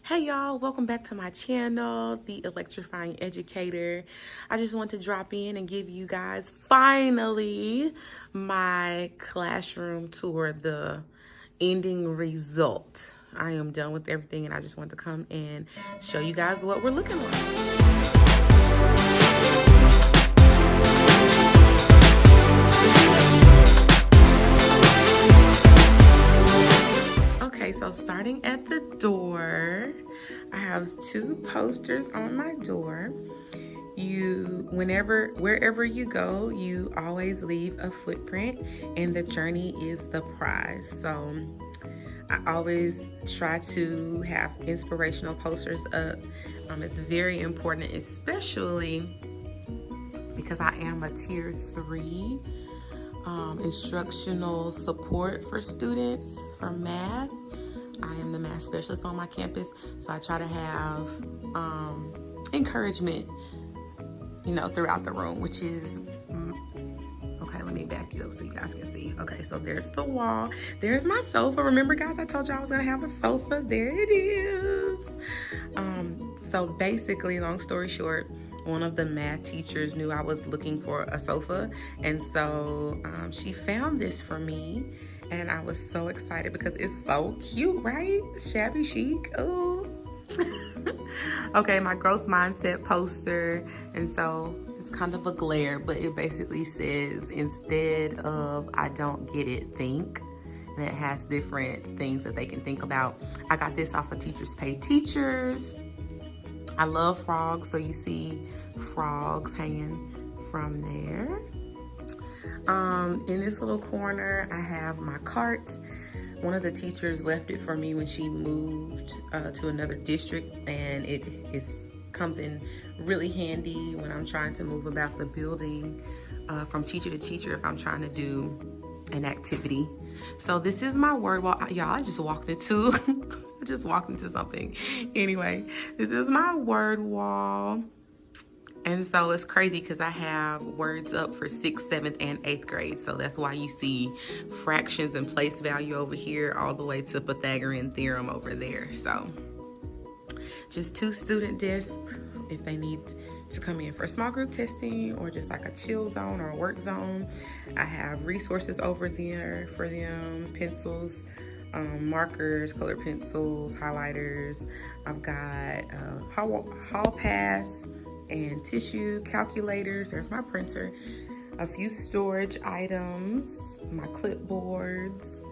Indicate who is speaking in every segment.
Speaker 1: Hey y'all, welcome back to my channel, The Electrifying Educator. I just want to drop in and give you guys finally my classroom tour, the ending result. I am done with everything and I just want to come and show you guys what we're looking like. Okay, so starting at the door, I have two posters on my door. Wherever you go, you always leave a footprint, and the journey is the prize. So I always try to have inspirational posters up. It's very important, especially because I am a tier 3 instructional support for students for math. I am the math specialist on my campus, so I try to have encouragement, throughout the room, which is, okay, let me back you up so you guys can see. Okay, so there's the wall. There's my sofa. Remember, guys, I told you I was gonna have a sofa. There it is. So basically, long story short, one of the math teachers knew I was looking for a sofa, and so she found this for me, and I was so excited because it's so cute, right? Shabby chic. Oh. Okay, my growth mindset poster, and so it's kind of a glare, but it basically says, instead of I don't get it, think. And it has different things that they can think about. I got this off of Teachers Pay Teachers. I love frogs, so you see frogs hanging from there. In this little corner, I have my cart. One of the teachers left it for me when she moved to another district, and it comes in really handy when I'm trying to move about the building from teacher to teacher if I'm trying to do an activity. So this is my word wall. Y'all, I just walked into something. Anyway, this is my word wall. And so it's crazy because I have words up for 6th, 7th, and 8th grade. So that's why you see fractions and place value over here all the way to Pythagorean theorem over there. So just 2 student desks if they need to come in for small group testing or just like a chill zone or a work zone. I have resources over there for them, pencils, markers, colored pencils, highlighters. I've got hall pass and tissue, calculators. There's my printer, a few storage items, my clipboards.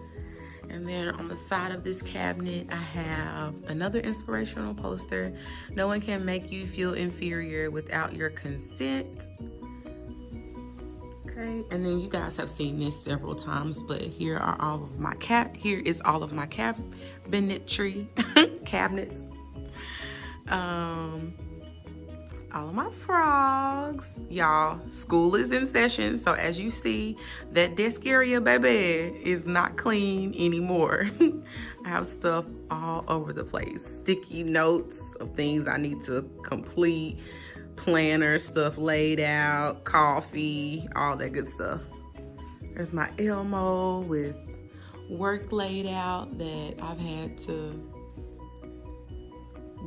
Speaker 1: And then on the side of this cabinet, I have another inspirational poster. No one can make you feel inferior without your consent. Okay, and then you guys have seen this several times, but here is all of my cabinetry, cabinets. All of my frogs. Y'all, school is in session, so as you see, that desk area, baby, is not clean anymore. I have stuff all over the place. Sticky notes of things I need to complete, planner stuff laid out, coffee, all that good stuff. There's my Elmo with work laid out that I've had to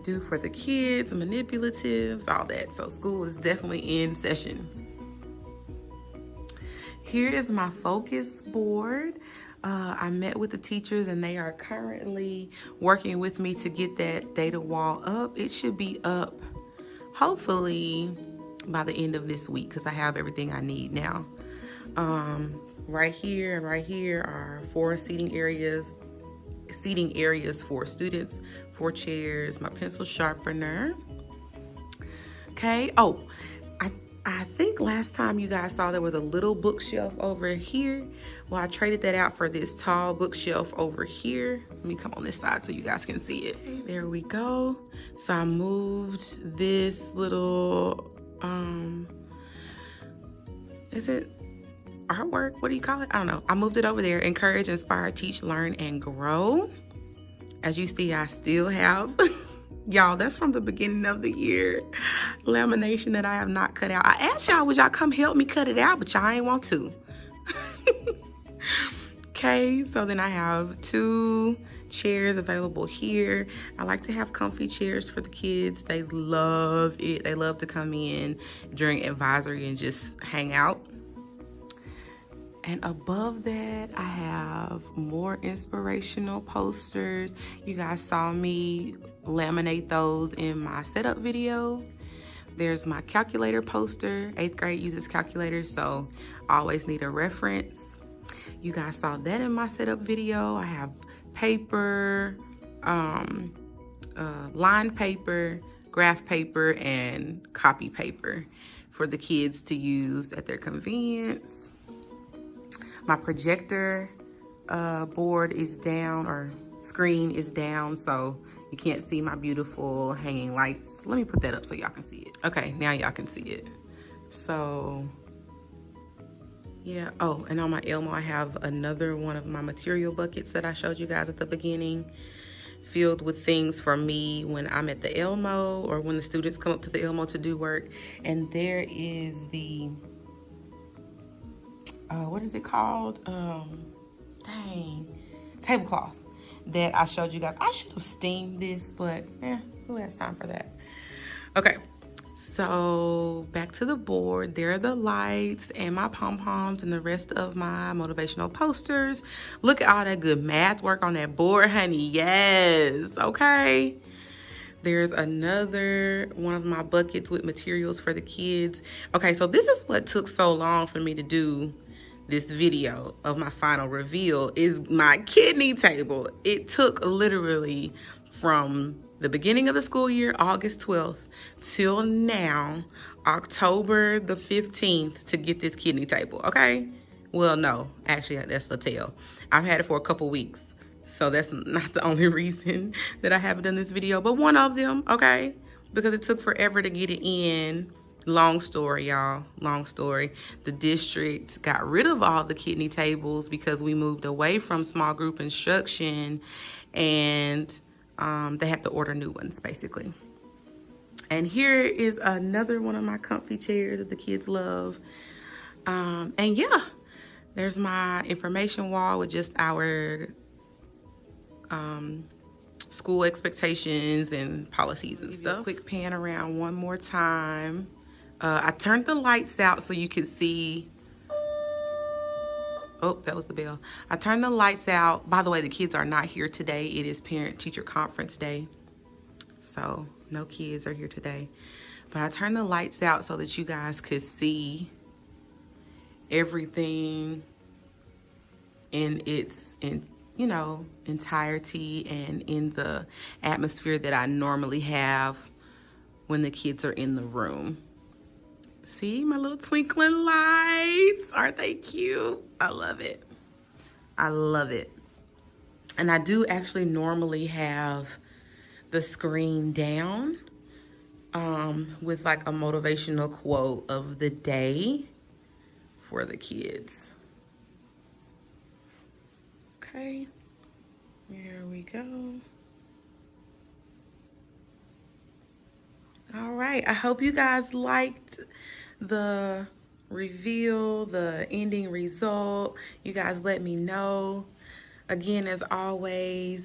Speaker 1: do for the kids, manipulatives, all that. So school is definitely in session. Here is my focus board. I met with the teachers and they are currently working with me to get that data wall up. It should be up hopefully by the end of this week because I have everything I need now. Right here and right here are 4 seating areas for students, 4 chairs, my pencil sharpener. Okay, oh, I think last time you guys saw there was a little bookshelf over here. Well, I traded that out for this tall bookshelf over here. Let me come on this side so you guys can see it. Okay, there we go. So I moved this little, is it artwork? What do you call it? I don't know. I moved it over there. Encourage, inspire, teach, learn, and grow. As you see, I still have, y'all, that's from the beginning of the year, lamination that I have not cut out. I asked y'all, would y'all come help me cut it out, but y'all ain't want to. Okay, so then I have 2 chairs available here. I like to have comfy chairs for the kids. They love it. They love to come in during advisory and just hang out. And above that, I have more inspirational posters. You guys saw me laminate those in my setup video. There's my calculator poster. 8th grade uses calculators, so I always need a reference. You guys saw that in my setup video. I have paper, lined paper, graph paper, and copy paper for the kids to use at their convenience. My projector board is down, or screen is down, so you can't see my beautiful hanging lights. Let me put that up so y'all can see it. Okay, now y'all can see it. So yeah, oh, and on my Elmo, I have another one of my material buckets that I showed you guys at the beginning, filled with things for me when I'm at the Elmo or when the students come up to the Elmo to do work. And there is the, what is it called? Tablecloth that I showed you guys. I should have steamed this, but who has time for that? Okay. So back to the board. There are the lights and my pom-poms and the rest of my motivational posters. Look at all that good math work on that board, honey. Yes, okay. There's another one of my buckets with materials for the kids. Okay, so this is what took so long for me to do this video of my final reveal, is my kidney table. It took literally from the beginning of the school year, August 12th, till now, October the 15th, to get this kidney table, okay? Well, no, actually, that's a tale. I've had it for a couple weeks, so that's not the only reason that I haven't done this video, but one of them, okay? Because it took forever to get it in. Long story, y'all, long story. The district got rid of all the kidney tables because we moved away from small group instruction, and they had to order new ones, basically. And here is another one of my comfy chairs that the kids love. And yeah, there's my information wall with just our school expectations and policies and stuff. Quick pan around one more time. I turned the lights out so you could see. Oh, that was the bell. I turned the lights out. By the way, the kids are not here today. It is parent-teacher conference day, so no kids are here today. But I turned the lights out so that you guys could see everything in its entirety and in the atmosphere that I normally have when the kids are in the room. See my little twinkling lights? Aren't they cute? I love it. I love it. And I do actually normally have the screen down with like a motivational quote of the day for the kids. Okay, here we go. All right, I hope you guys liked the reveal, the ending result. You guys let me know. Again, as always,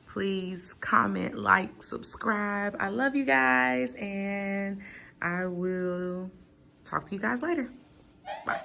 Speaker 1: please comment, like, subscribe. I love you guys, and I will talk to you guys later. Bye.